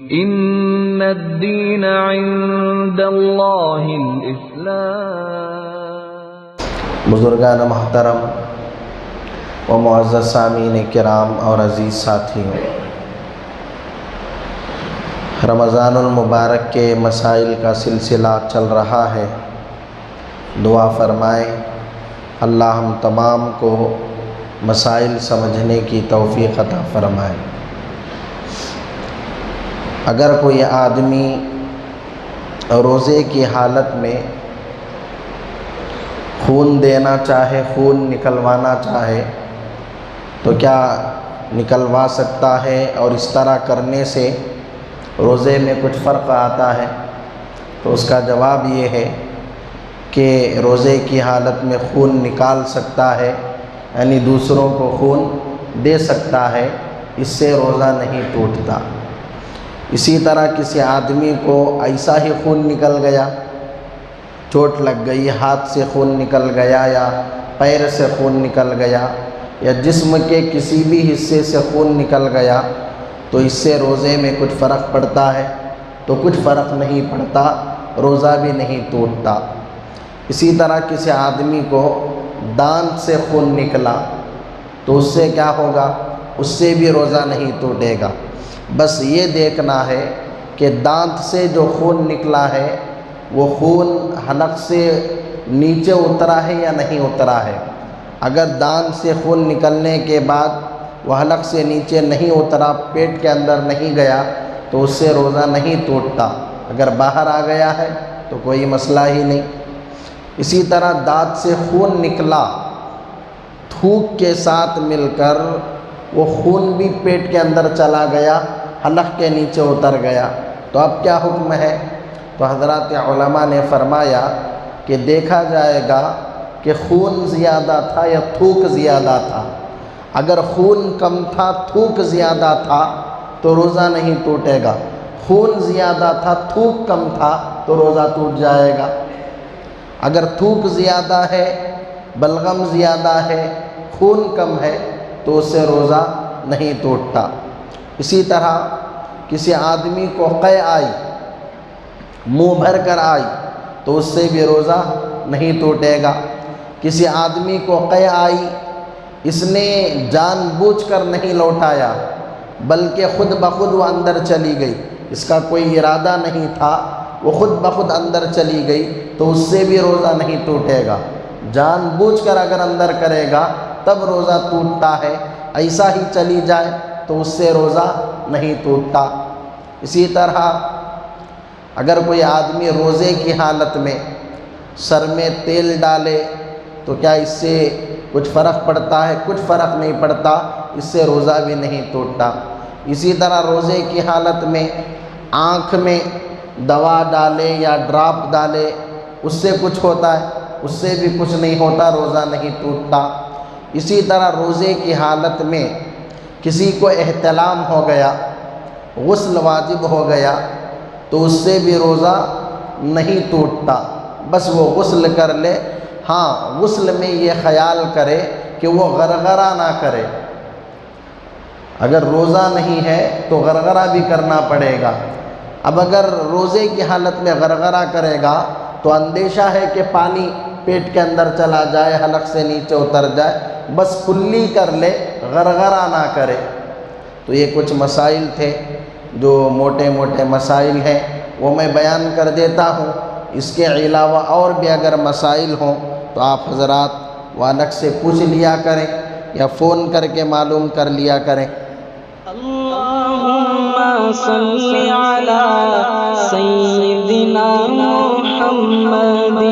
ان الدین عند اللہ الاسلام۔ بزرگان محترم و معزز سامعین کرام اور عزیز ساتھیوں، رمضان المبارک کے مسائل کا سلسلہ چل رہا ہے۔ دعا فرمائیں اللہ ہم تمام کو مسائل سمجھنے کی توفیق عطا فرمائے۔ اگر کوئی آدمی روزے کی حالت میں خون دینا چاہے، خون نکلوانا چاہے تو کیا نکلوا سکتا ہے؟ اور اس طرح کرنے سے روزے میں کچھ فرق آتا ہے؟ تو اس کا جواب یہ ہے کہ روزے کی حالت میں خون نکال سکتا ہے، یعنی دوسروں کو خون دے سکتا ہے، اس سے روزہ نہیں ٹوٹتا۔ اسی طرح کسی آدمی کو ایسا ہی خون نکل گیا، چوٹ لگ گئی، ہاتھ سے خون نکل گیا یا پیر سے خون نکل گیا یا جسم کے کسی بھی حصے سے خون نکل گیا تو اس سے روزے میں کچھ فرق پڑتا ہے؟ تو کچھ فرق نہیں پڑتا، روزہ بھی نہیں ٹوٹتا۔ اسی طرح کسی آدمی کو دانت سے خون نکلا تو اس سے کیا ہوگا؟ اس سے بھی روزہ نہیں ٹوٹے گا۔ بس یہ دیکھنا ہے کہ دانت سے جو خون نکلا ہے وہ خون حلق سے نیچے اترا ہے یا نہیں اترا ہے۔ اگر دانت سے خون نکلنے کے بعد وہ حلق سے نیچے نہیں اترا، پیٹ کے اندر نہیں گیا تو اس سے روزہ نہیں ٹوٹتا۔ اگر باہر آ گیا ہے تو کوئی مسئلہ ہی نہیں۔ اسی طرح دانت سے خون نکلا، تھوک کے ساتھ مل کر وہ خون بھی پیٹ کے اندر چلا گیا، حلق کے نیچے اتر گیا، تو اب کیا حکم ہے؟ تو حضرات علماء نے فرمایا کہ دیکھا جائے گا کہ خون زیادہ تھا یا تھوک زیادہ تھا۔ اگر خون کم تھا، تھوک زیادہ تھا تو روزہ نہیں ٹوٹے گا۔ خون زیادہ تھا، تھوک کم تھا تو روزہ ٹوٹ جائے گا۔ اگر تھوک زیادہ ہے، بلغم زیادہ ہے، خون کم ہے تو اس سے روزہ نہیں ٹوٹتا۔ اسی طرح کسی آدمی کو قے آئی، منہ بھر کر آئی تو اس سے بھی روزہ نہیں ٹوٹے گا۔ کسی آدمی کو قے آئی، اس نے جان بوجھ کر نہیں لوٹایا بلکہ خود بخود وہ اندر چلی گئی، اس کا کوئی ارادہ نہیں تھا، وہ خود بخود اندر چلی گئی تو اس سے بھی روزہ نہیں ٹوٹے گا۔ جان بوجھ کر اگر اندر کرے گا تب روزہ ٹوٹتا ہے، ایسا ہی چلی جائے تو اس سے روزہ نہیں ٹوٹتا۔ اسی طرح اگر کوئی آدمی روزے کی حالت میں سر میں تیل ڈالے تو کیا اس سے کچھ فرق پڑتا ہے؟ کچھ فرق نہیں پڑتا، اس سے روزہ بھی نہیں ٹوٹتا۔ اسی طرح روزے کی حالت میں آنکھ میں دوا ڈالے یا ڈراپ ڈالے، اس سے کچھ ہوتا ہے؟ اس سے بھی کچھ نہیں ہوتا، روزہ نہیں ٹوٹتا۔ اسی طرح روزے کی حالت میں کسی کو احتلام ہو گیا، غسل واجب ہو گیا تو اس سے بھی روزہ نہیں ٹوٹتا، بس وہ غسل کر لے۔ ہاں، غسل میں یہ خیال کرے کہ وہ غرغرہ نہ کرے۔ اگر روزہ نہیں ہے تو غرغرہ بھی کرنا پڑے گا۔ اب اگر روزے کی حالت میں غرغرہ کرے گا تو اندیشہ ہے کہ پانی پیٹ کے اندر چلا جائے، حلق سے نیچے اتر جائے، بس کلی کر لے، غرغرہ نہ کرے۔ تو یہ کچھ مسائل تھے جو موٹے موٹے مسائل ہیں، وہ میں بیان کر دیتا ہوں۔ اس کے علاوہ اور بھی اگر مسائل ہوں تو آپ حضرات والک سے پوچھ لیا کریں یا فون کر کے معلوم کر لیا کریں۔ اللہم صلی علی سیدنا محمد